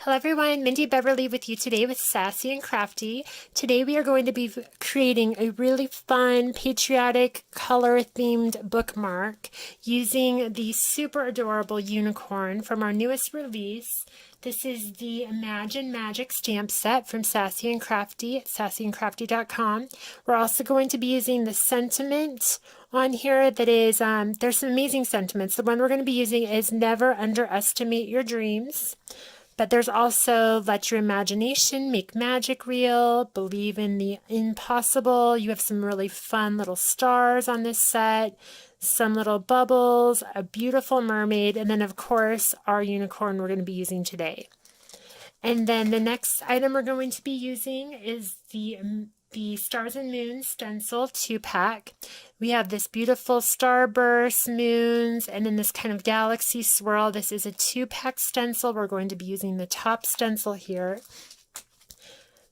Hello everyone, Mindy Beverly with you today with Sassy and Crafty. Today we are going to be creating a really fun, patriotic, color-themed bookmark using the super adorable unicorn from our newest release. This is the Imagine Magic stamp set from Sassy and Crafty at sassyandcrafty.com. We're also going to be using the sentiment on here that is, there's some amazing sentiments. The one we're going to be using is never underestimate your dreams. But there's also let your imagination make magic real, believe in the impossible. You have some really fun little stars on this set, some little bubbles, a beautiful mermaid, and then of course our unicorn we're going to be using today. And then the next item we're going to be using is the Stars and Moons stencil 2-pack. We have this beautiful starburst, moons, and then this kind of galaxy swirl. This is a 2-pack stencil. We're going to be using the top stencil here.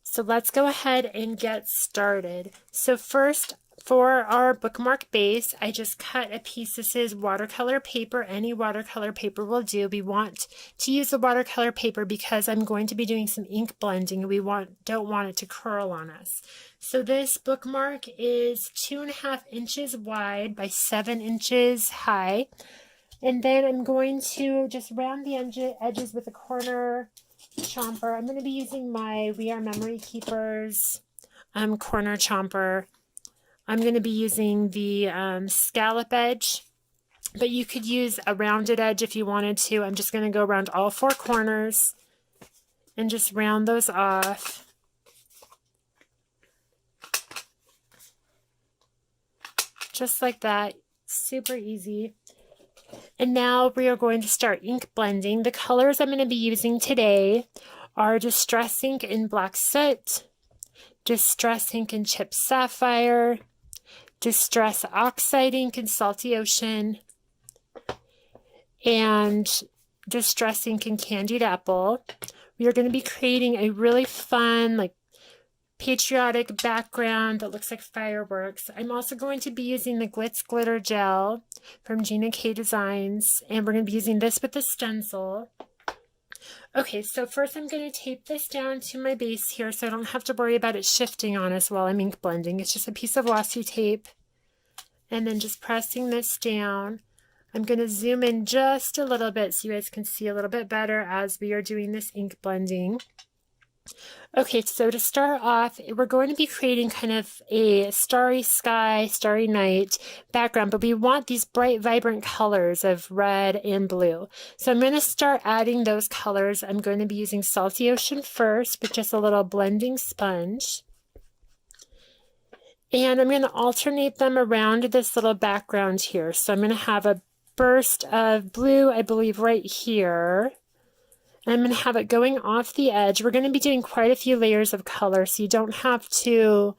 So let's go ahead and get started. So first, for our bookmark base, I just cut a piece. This is watercolor paper. Any watercolor paper will do. We want to use the watercolor paper because I'm going to be doing some ink blending and we don't want it to curl on us. So this bookmark is 2.5 inches wide by 7 inches high. And then I'm going to just round the edges with a corner chomper. I'm going to be using my We Are Memory Keepers corner chomper. I'm going to be using the scallop edge, but you could use a rounded edge if you wanted to. I'm just going to go around all 4 corners and just round those off. Just like that, super easy. And now we are going to start ink blending. The colors I'm going to be using today are Distress Ink in Black Soot, Distress Ink in Chipped Sapphire, Distress Oxide Ink in Salty Ocean, and Distress Ink in Candied Apple. We are going to be creating a really fun, patriotic background that looks like fireworks. I'm also going to be using the Glitz Glitter Gel from 𝐂𝐨𝐭𝐡 Designs, and we're going to be using this with the stencil. Okay, so first I'm going to tape this down to my base here so I don't have to worry about it shifting on us while I'm ink blending. It's just a piece of washi tape. And then just pressing this down. I'm going to zoom in just a little bit so you guys can see a little bit better as we are doing this ink blending. Okay, so to start off, we're going to be creating kind of a starry sky, starry night background, but we want these bright, vibrant colors of red and blue. So I'm going to start adding those colors. I'm going to be using Salty Ocean first with just a little blending sponge. And I'm going to alternate them around this little background here. So I'm going to have a burst of blue, I believe, right here. I'm going to have it going off the edge. We're going to be doing quite a few layers of color, so you don't have to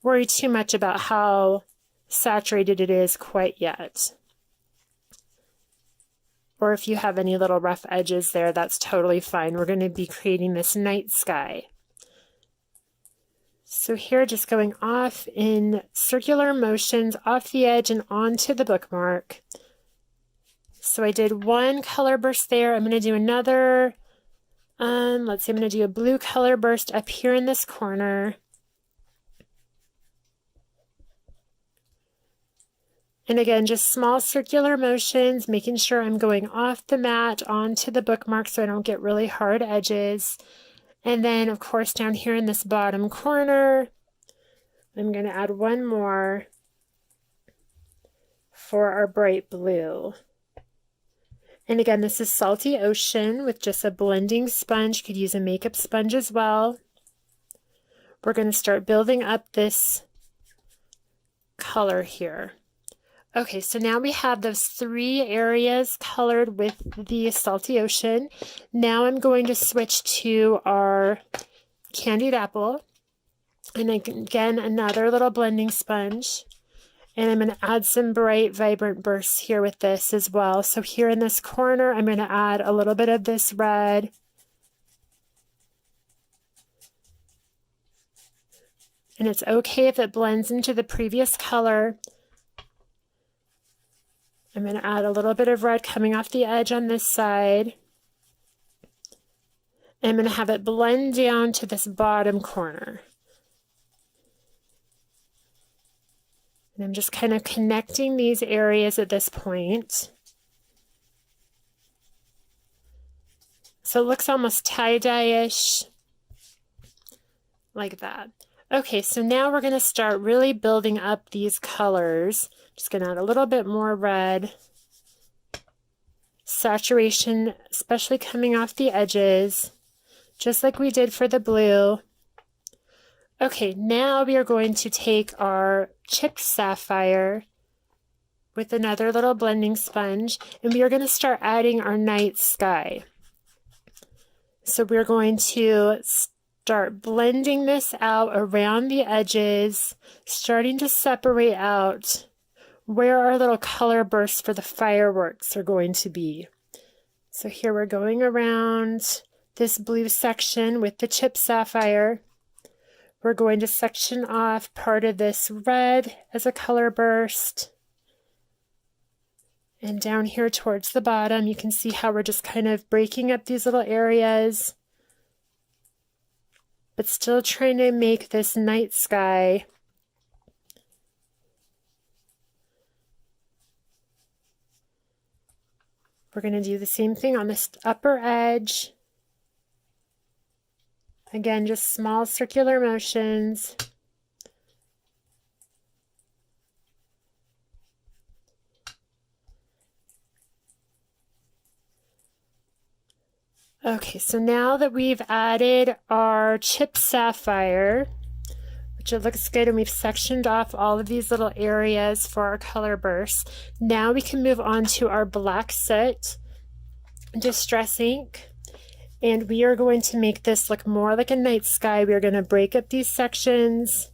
worry too much about how saturated it is quite yet. Or if you have any little rough edges there, that's totally fine. We're going to be creating this night sky. So here, just going off in circular motions off the edge and onto the bookmark. So I did one color burst there. I'm going to do another, let's see, I'm going to do a blue color burst up here in this corner. And again, just small circular motions, making sure I'm going off the mat onto the bookmark so I don't get really hard edges. And then, of course, down here in this bottom corner, I'm going to add one more for our bright blue. And again, this is Salty Ocean with just a blending sponge. You could use a makeup sponge as well. We're going to start building up this color here. Okay, so now we have those 3 areas colored with the Salty Ocean. Now I'm going to switch to our Candied Apple. And again, another little blending sponge. And I'm going to add some bright, vibrant bursts here with this as well. So here in this corner, I'm going to add a little bit of this red. And it's okay if it blends into the previous color. I'm going to add a little bit of red coming off the edge on this side. I'm going to have it blend down to this bottom corner. And I'm just kind of connecting these areas at this point. So it looks almost tie-dye-ish, like that. Okay, so now we're going to start really building up these colors. Just going to add a little bit more red. Saturation, especially coming off the edges, just like we did for the blue. Okay, now we are going to take our chipped sapphire with another little blending sponge, and we are going to start adding our night sky. So we're going to start blending this out around the edges, starting to separate out where our little color bursts for the fireworks are going to be. So here we're going around this blue section with the chipped sapphire. We're going to section off part of this red as a color burst. And down here towards the bottom, you can see how we're just kind of breaking up these little areas, but still trying to make this night sky. We're going to do the same thing on this upper edge. Again, just small circular motions. Okay, so now that we've added our chipped sapphire, which it looks good, and we've sectioned off all of these little areas for our color bursts, now we can move on to our black soot distress ink. And we are going to make this look more like a night sky. We are going to break up these sections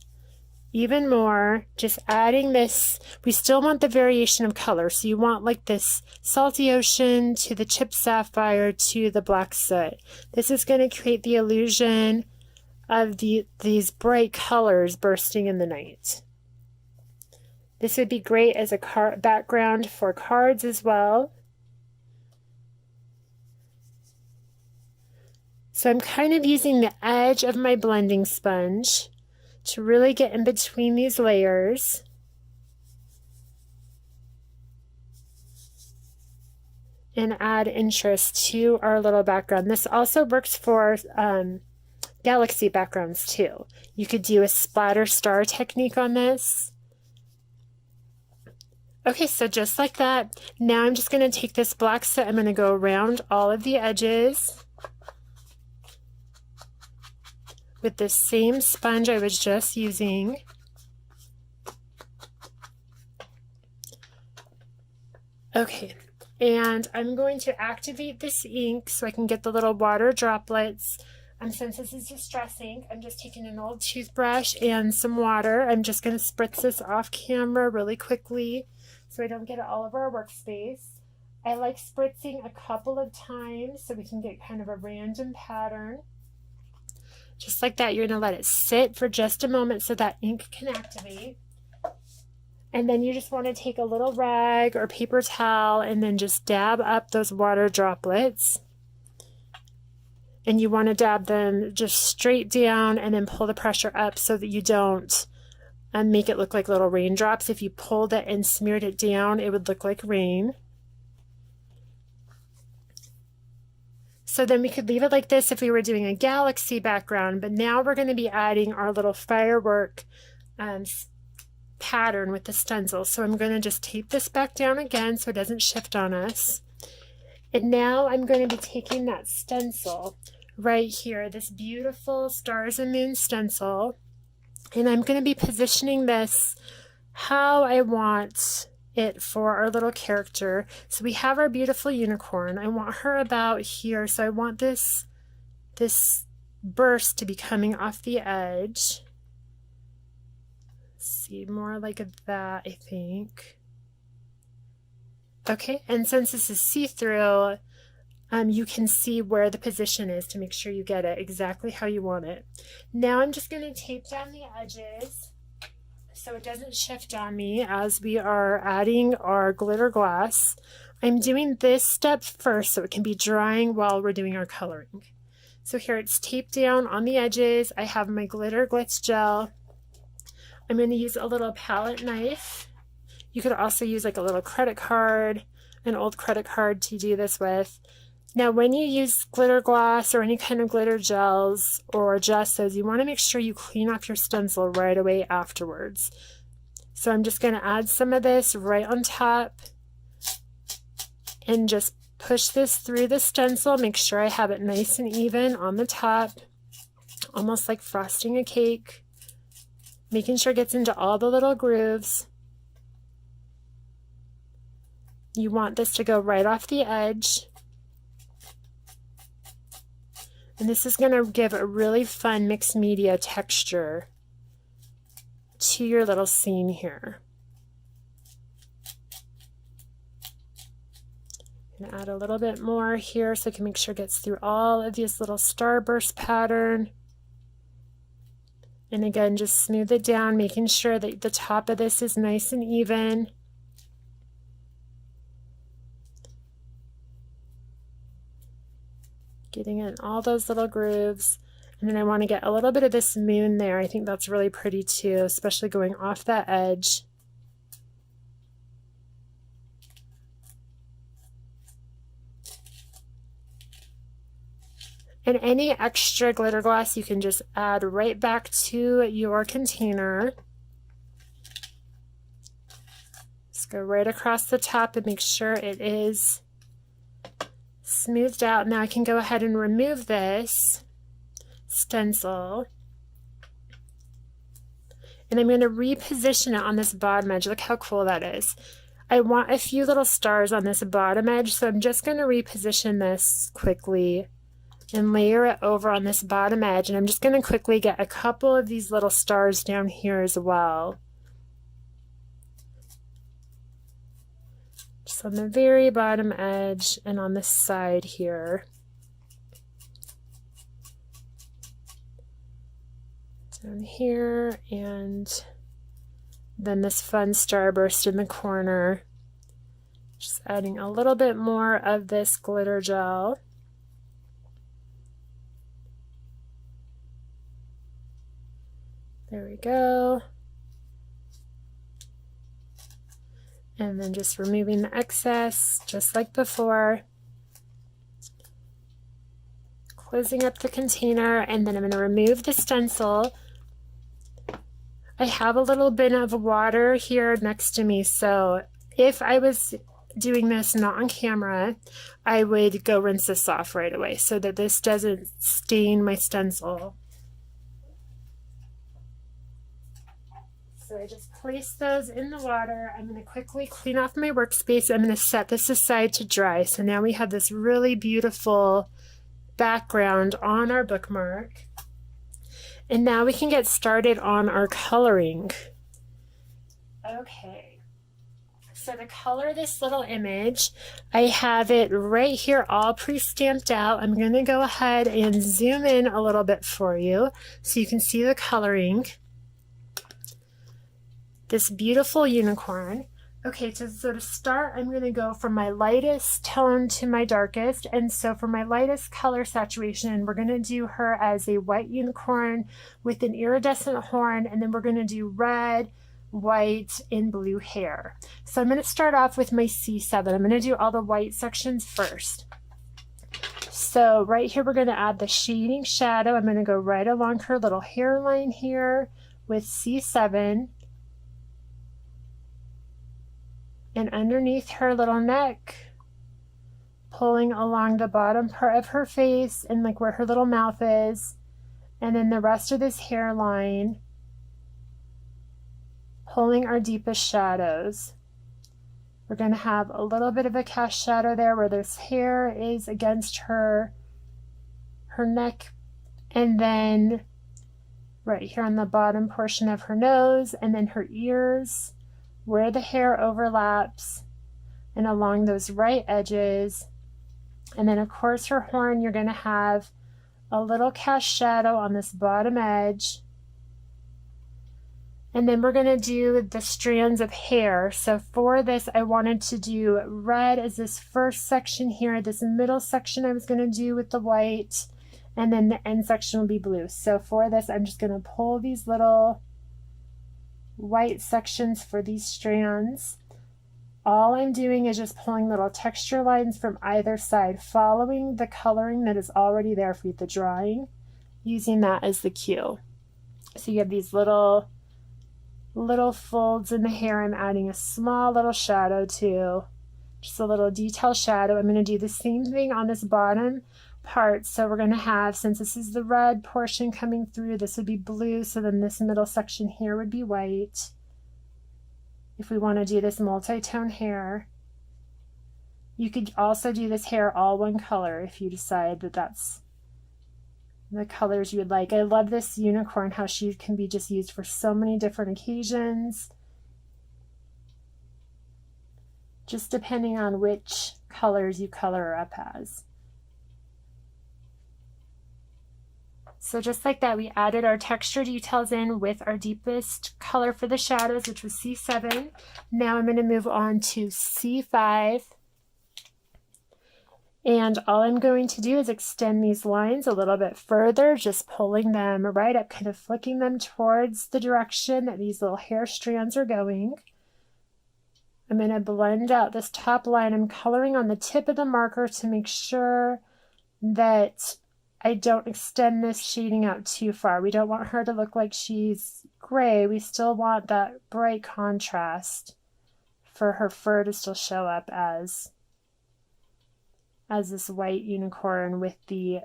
even more, just adding this. We still want the variation of color. So you want like this salty ocean to the chipped sapphire to the black soot. This is going to create the illusion of these bright colors bursting in the night. This would be great as a background for cards as well. So I'm kind of using the edge of my blending sponge to really get in between these layers. And add interest to our little background. This also works for galaxy backgrounds too. You could do a splatter star technique on this. Okay, so just like that, now I'm just going to take this black soot, I'm going to go around all of the edges with this same sponge I was just using. Okay, and I'm going to activate this ink so I can get the little water droplets. Since this is distress ink, I'm just taking an old toothbrush and some water. I'm just going to spritz this off camera really quickly so I don't get it all over our workspace. I like spritzing a couple of times so we can get kind of a random pattern. Just like that, you're going to let it sit for just a moment so that ink can activate. And then you just want to take a little rag or paper towel and then just dab up those water droplets. And you want to dab them just straight down and then pull the pressure up so that you don't make it look like little raindrops. If you pulled it and smeared it down, it would look like rain. So then we could leave it like this if we were doing a galaxy background, but now we're going to be adding our little firework pattern with the stencil. So I'm going to just tape this back down again so it doesn't shift on us. And now I'm going to be taking that stencil right here, this beautiful stars and moons stencil, and I'm going to be positioning this how I want it for our little character. So we have our beautiful unicorn. I want her about here, so I want this burst to be coming off the edge. Let's see, more like that, I think. Okay, and since this is see-through, you can see where the position is to make sure you get it exactly how you want it. Now I'm just going to tape down the edges so it doesn't shift on me as we are adding our glitter glass. I'm doing this step first so it can be drying while we're doing our coloring. So here it's taped down on the edges. I have my glitter glitz gel. I'm going to use a little palette knife. You could also use like a little credit card, an old credit card to do this with. Now when you use glitter gloss or any kind of glitter gels or gessos, you want to make sure you clean off your stencil right away afterwards. So I'm just going to add some of this right on top and just push this through the stencil. Make sure I have it nice and even on the top, almost like frosting a cake. Making sure it gets into all the little grooves. You want this to go right off the edge. And this is going to give a really fun mixed media texture to your little scene here. I'm going to add a little bit more here so I can make sure it gets through all of this little starburst pattern. And again, just smooth it down, making sure that the top of this is nice and even. Getting in all those little grooves. And then I want to get a little bit of this moon there. I think that's really pretty too, especially going off that edge. And any extra glitter gloss you can just add right back to your container. Just go right across the top and make sure it is smoothed out. Now I can go ahead and remove this stencil. And I'm going to reposition it on this bottom edge. Look how cool that is. I want a few little stars on this bottom edge, so I'm just going to reposition this quickly and layer it over on this bottom edge. And I'm just going to quickly get a couple of these little stars down here as well. Just on the very bottom edge and on this side here. Down here, and then this fun starburst in the corner. Just adding a little bit more of this glitter gel. There we go. And then just removing the excess, just like before. Closing up the container, and then I'm going to remove the stencil. I have a little bit of water here next to me, so if I was doing this not on camera, I would go rinse this off right away so that this doesn't stain my stencil. So I just place those in the water. I'm going to quickly clean off my workspace. I'm going to set this aside to dry. So now we have this really beautiful background on our bookmark. And now we can get started on our coloring. Okay, so to color this little image, I have it right here all pre-stamped out. I'm going to go ahead and zoom in a little bit for you so you can see the coloring. This beautiful unicorn. Okay, so to start, I'm going to go from my lightest tone to my darkest. And so for my lightest color saturation, we're going to do her as a white unicorn with an iridescent horn, and then we're going to do red, white, and blue hair. So I'm going to start off with my C7. I'm going to do all the white sections first. So right here, we're going to add the shading shadow. I'm going to go right along her little hairline here with C7. And underneath her little neck, pulling along the bottom part of her face and like where her little mouth is, and then the rest of this hairline, pulling our deepest shadows. We're going to have a little bit of a cast shadow there where this hair is against her neck, and then right here on the bottom portion of her nose, and then her ears, where the hair overlaps, and along those right edges. And then of course her horn, you're going to have a little cast shadow on this bottom edge. And then we're going to do the strands of hair. So for this, I wanted to do red as this first section here. This middle section I was going to do with the white, and then the end section will be blue. So for this, I'm just going to pull these little white sections for these strands. All I'm doing is just pulling little texture lines from either side, following the coloring that is already there for the drawing, using that as the cue. So you have these little folds in the hair. I'm adding a small little shadow to, just a little detail shadow. I'm going to do the same thing on this bottom part. So we're going to have, since this is the red portion coming through, this would be blue. So then this middle section here would be white. If we want to do this multi-tone hair, you could also do this hair all one color if you decide that that's the colors you would like. I love this unicorn, how she can be just used for so many different occasions, just depending on which colors you color her up as. So just like that, we added our texture details in with our deepest color for the shadows, which was C7. Now I'm going to move on to C5. And all I'm going to do is extend these lines a little bit further, just pulling them right up, kind of flicking them towards the direction that these little hair strands are going. I'm going to blend out this top line. I'm coloring on the tip of the marker to make sure that I don't extend this shading out too far. We don't want her to look like she's gray. We still want that bright contrast for her fur to still show up as this white unicorn with the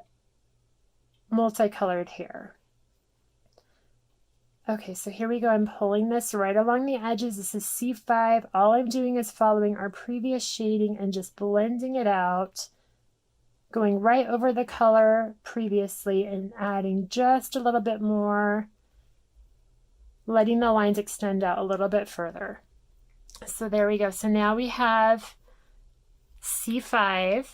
multicolored hair. Okay, so here we go. I'm pulling this right along the edges. This is C5. All I'm doing is following our previous shading and just blending it out, going right over the color previously and adding just a little bit more, letting the lines extend out a little bit further. So there we go. So now we have C5.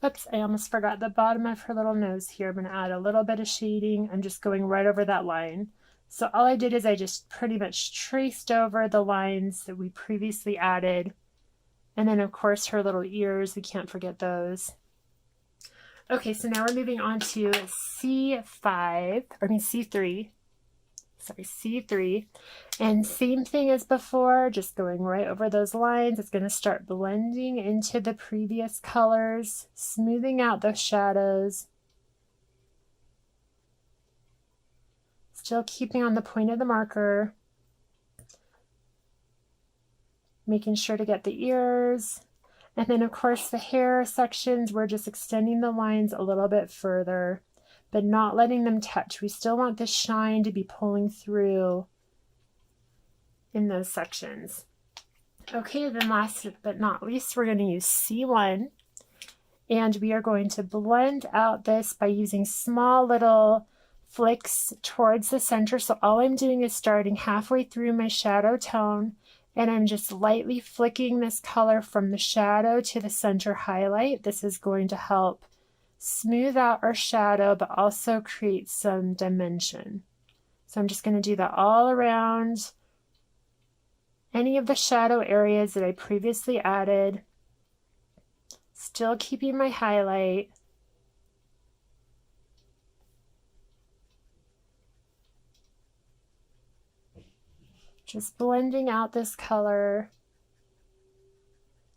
Oops, I almost forgot the bottom of her little nose here. I'm going to add a little bit of shading. I'm just going right over that line. So all I did is I just pretty much traced over the lines that we previously added. And then of course her little ears, we can't forget those. Okay, so now we're moving on to C3. Sorry, C3. And same thing as before, just going right over those lines. It's going to start blending into the previous colors, smoothing out those shadows. Still keeping on the point of the marker. Making sure to get the ears. And then of course the hair sections, we're just extending the lines a little bit further, but not letting them touch. We still want the shine to be pulling through in those sections. Okay, then last but not least, we're going to use C1, and we are going to blend out this by using small little flicks towards the center. So all I'm doing is starting halfway through my shadow tone, and I'm just lightly flicking this color from the shadow to the center highlight. This is going to help smooth out our shadow, but also create some dimension. So I'm just going to do that all around any of the shadow areas that I previously added. Still keeping my highlight. Just blending out this color.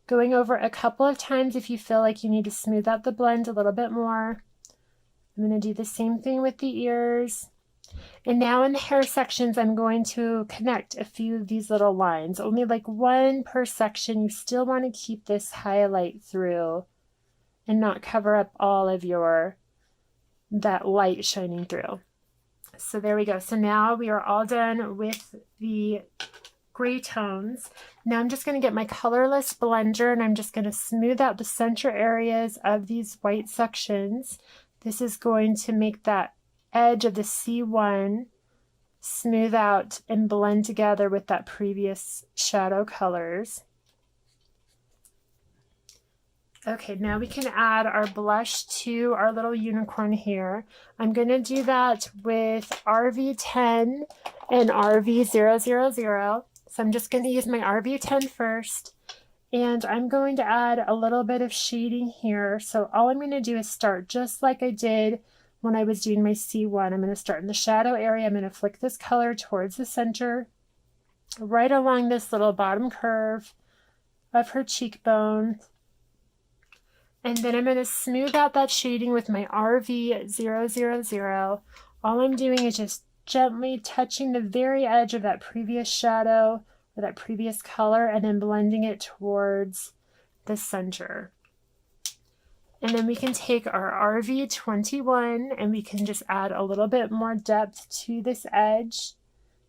Going over a couple of times if you feel like you need to smooth out the blend a little bit more. I'm going to do the same thing with the ears. And now in the hair sections, I'm going to connect a few of these little lines. Only like one per section. You still want to keep this highlight through and not cover up all of that light shining through. So there we go. So now we are all done with the gray tones. Now I'm just going to get my colorless blender and I'm just going to smooth out the center areas of these white sections. This is going to make that edge of the C1 smooth out and blend together with that previous shadow colors. Okay, now we can add our blush to our little unicorn here. I'm going to do that with RV10 and RV000. So I'm just going to use my RV10 first, And I'm going to add a little bit of shading here. So all I'm going to do is start just like I did when I was doing my C1. I'm going to start in the shadow area. I'm going to flick this color towards the center, right along this little bottom curve of her cheekbone. And then I'm going to smooth out that shading with my 𝐕000. All I'm doing is just gently touching the very edge of that previous shadow or that previous color and then blending it towards the center. And then we can take our 𝐕21 and we can just add a little bit more depth to this edge.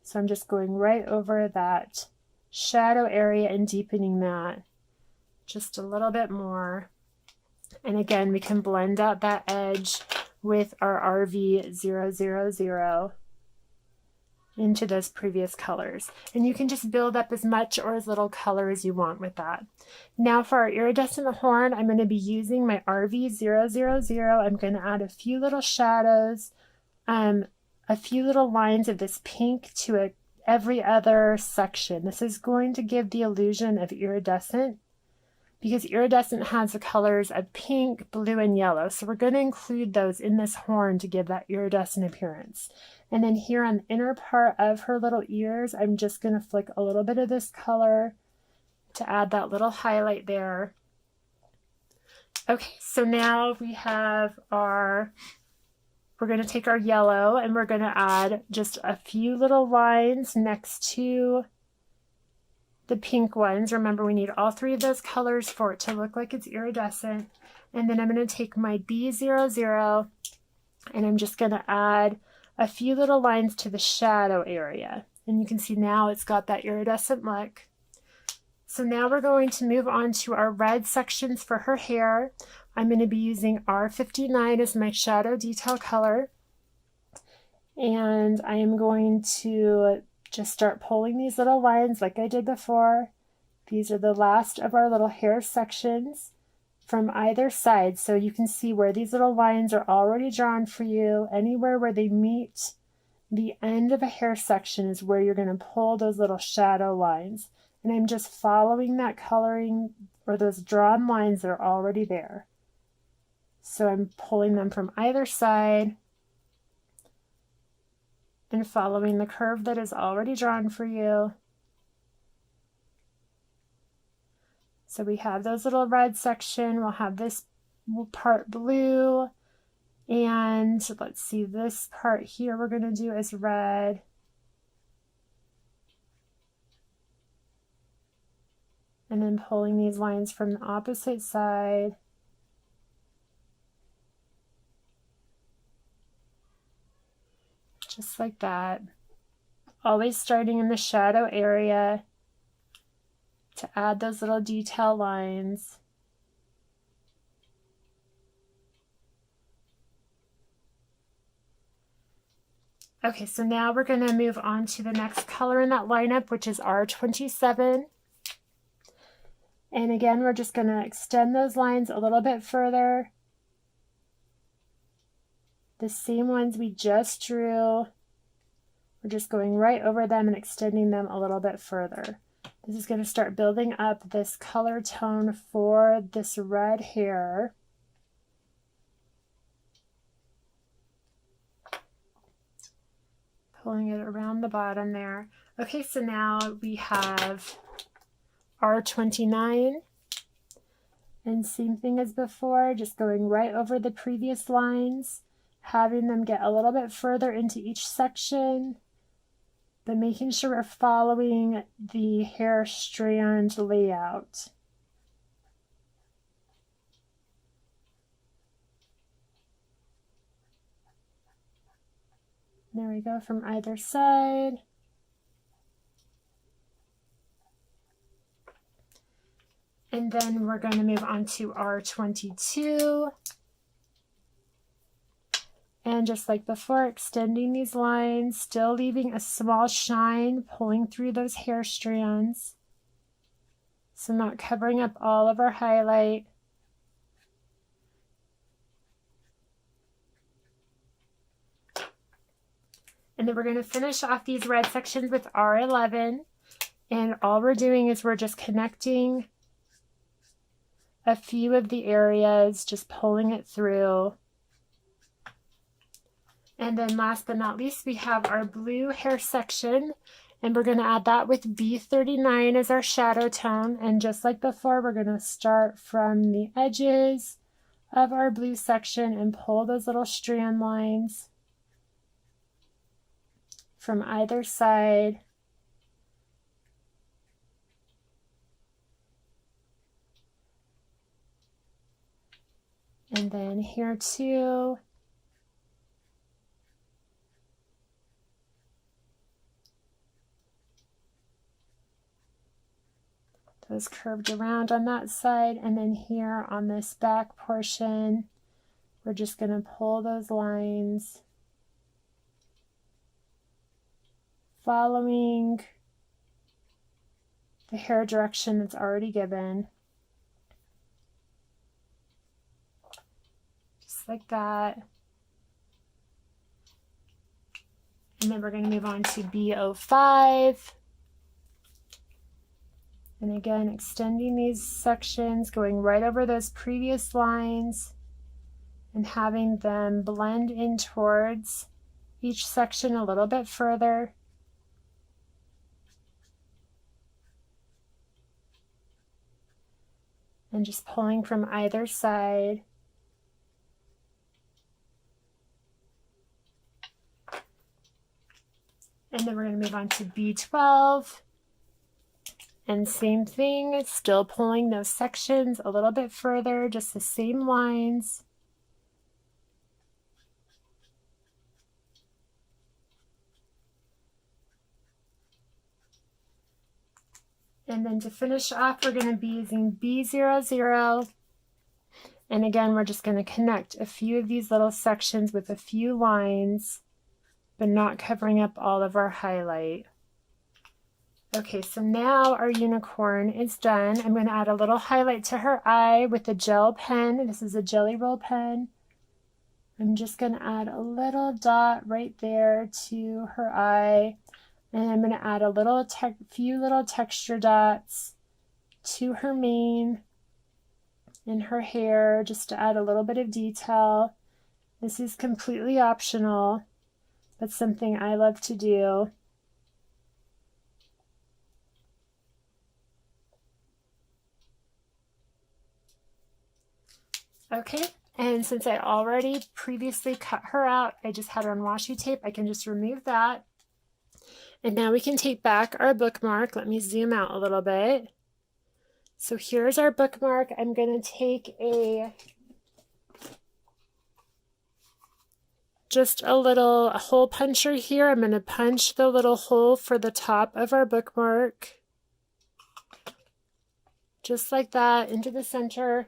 So I'm just going right over that shadow area and deepening that just a little bit more. And again, we can blend out that edge with our 𝐕000 into those previous colors. And you can just build up as much or as little color as you want with that. Now for our iridescent horn, I'm going to be using my 𝐕000. I'm going to add a few little shadows, a few little lines of this pink to every other section. This is going to give the illusion of iridescent, because iridescent has the colors of pink, blue, and yellow. So we're going to include those in this horn to give that iridescent appearance. And then here on the inner part of her little ears, I'm just going to flick a little bit of this color to add that little highlight there. Okay, so now we have we're going to take our yellow and we're going to add just a few little lines next to the pink ones. Remember, we need all three of those colors for it to look like it's iridescent. And then I'm going to take my 𝐵00 and I'm just going to add a few little lines to the shadow area. And you can see now it's got that iridescent look. So now we're going to move on to our red sections for her hair. I'm going to be using R59 as my shadow detail color. And I am going to just start pulling these little lines like I did before. These are the last of our little hair sections from either side. So you can see where these little lines are already drawn for you. Anywhere where they meet the end of a hair section is where you're going to pull those little shadow lines. And I'm just following that coloring or those drawn lines that are already there. So I'm pulling them from either side and following the curve that is already drawn for you. So we have those little red section, we'll have this part blue, and let's see, this part here we're going to do is red. And then pulling these lines from the opposite side. Just like that. Always starting in the shadow area to add those little detail lines. Okay, so now we're going to move on to the next color in that lineup, which is R27. And again, we're just going to extend those lines a little bit further. The same ones we just drew. We're just going right over them and extending them a little bit further. This is going to start building up this color tone for this red hair. Pulling it around the bottom there. Okay, so now we have R29. And same thing as before, just going right over the previous lines, having them get a little bit further into each section, but making sure we're following the hair strand layout. There we go, from either side. And then we're going to move on to R22. And just like before, extending these lines, still leaving a small shine, pulling through those hair strands. So not covering up all of our highlight. And then we're going to finish off these red sections with R11. And all we're doing is we're just connecting a few of the areas, just pulling it through. And then last but not least, we have our blue hair section, and we're going to add that with B39 as our shadow tone. And just like before, we're going to start from the edges of our blue section and pull those little strand lines from either side. And then here too. Those curved around on that side, and then here on this back portion, we're just going to pull those lines, following the hair direction that's already given. Just like that. And then we're going to move on to B05. And again, extending these sections, going right over those previous lines and having them blend in towards each section a little bit further. And just pulling from either side. And then we're going to move on to B12. And same thing, still pulling those sections a little bit further, just the same lines. And then to finish off, we're going to be using B00. And again, we're just going to connect a few of these little sections with a few lines, but not covering up all of our highlight. Okay, so now our unicorn is done. I'm going to add a little highlight to her eye with a gel pen. This is a Jelly Roll pen. I'm just going to add a little dot right there to her eye. And I'm going to add a few little texture dots to her mane and her hair, just to add a little bit of detail. This is completely optional, but something I love to do. Okay, and since I already previously cut her out, I just had her on washi tape, I can just remove that. And now we can take back our bookmark. Let me zoom out a little bit. So here's our bookmark. I'm going to take just a little hole puncher here. I'm going to punch the little hole for the top of our bookmark. Just like that, into the center.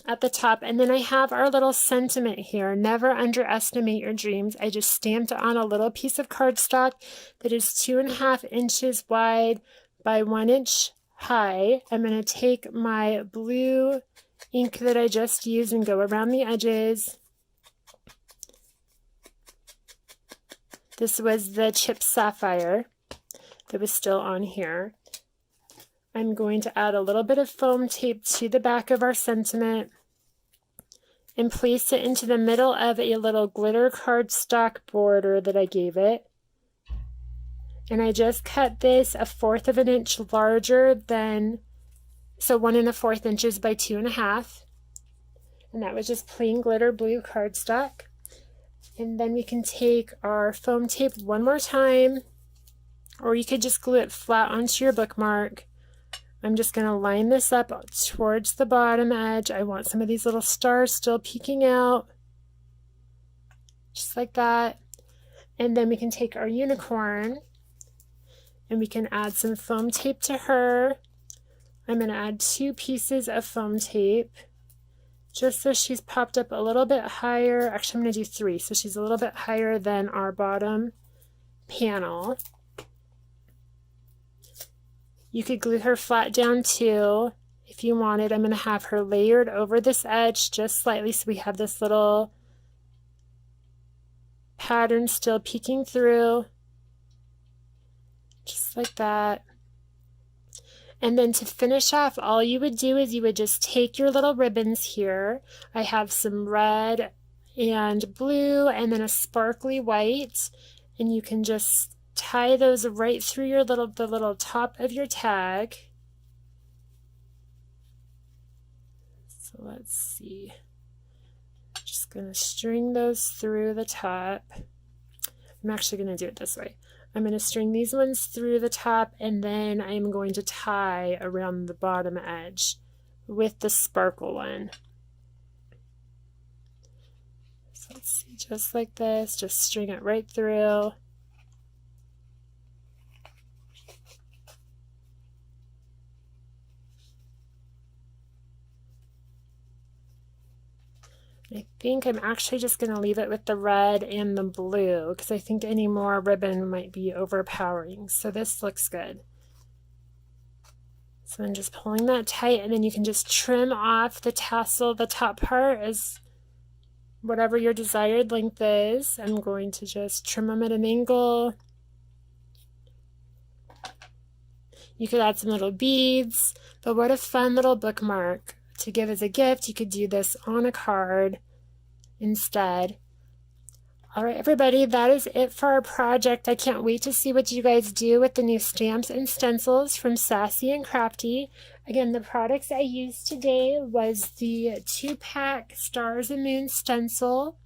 At the top, and then I have our little sentiment here: never underestimate your dreams. I just stamped on a little piece of cardstock that is 2.5 inches wide by 1 inch high. I'm going to take my blue ink that I just used and go around the edges. This was the Chip Sapphire that was still on here. I'm going to add a little bit of foam tape to the back of our sentiment and place it into the middle of a little glitter cardstock border that I gave it. And I just cut this 1/4 of an inch larger than, so 1 1/4 inches by 2.5. And that was just plain glitter blue cardstock. And then we can take our foam tape one more time, or you could just glue it flat onto your bookmark. I'm just going to line this up towards the bottom edge. I want some of these little stars still peeking out, just like that. And then we can take our unicorn and we can add some foam tape to her. I'm going to add 2 pieces of foam tape, just so she's popped up a little bit higher. Actually, I'm going to do 3, so she's a little bit higher than our bottom panel. You could glue her flat down too if you wanted. I'm going to have her layered over this edge just slightly, so we have this little pattern still peeking through, just like that. And then to finish off, all you would do is you would just take your little ribbons here. I have some red and blue and then a sparkly white, and you can just tie those right through your the little top of your tag. So let's see. Just gonna string those through the top. I'm actually gonna do it this way. I'm going to string these ones through the top, and then I'm going to tie around the bottom edge with the sparkle one. So let's see, just like this, just string it right through. I think I'm actually just going to leave it with the red and the blue because I think any more ribbon might be overpowering. So this looks good. So I'm just pulling that tight, and then you can just trim off the tassel, the top part, as whatever your desired length is. I'm going to just trim them at an angle. You could add some little beads, but what a fun little bookmark to give as a gift. You could do this on a card instead. All right, everybody, that is it for our project. I can't wait to see what you guys do with the new stamps and stencils from Sassy and Crafty. Again, the products I used today was the 2-pack Stars and Moons stencil.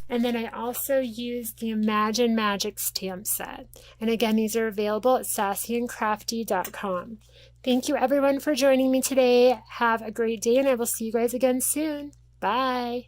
And then I also used the Imagine Magic stamp set. And again, these are available at sassyandcrafty.com. Thank you everyone for joining me today. Have a great day, and I will see you guys again soon. Bye.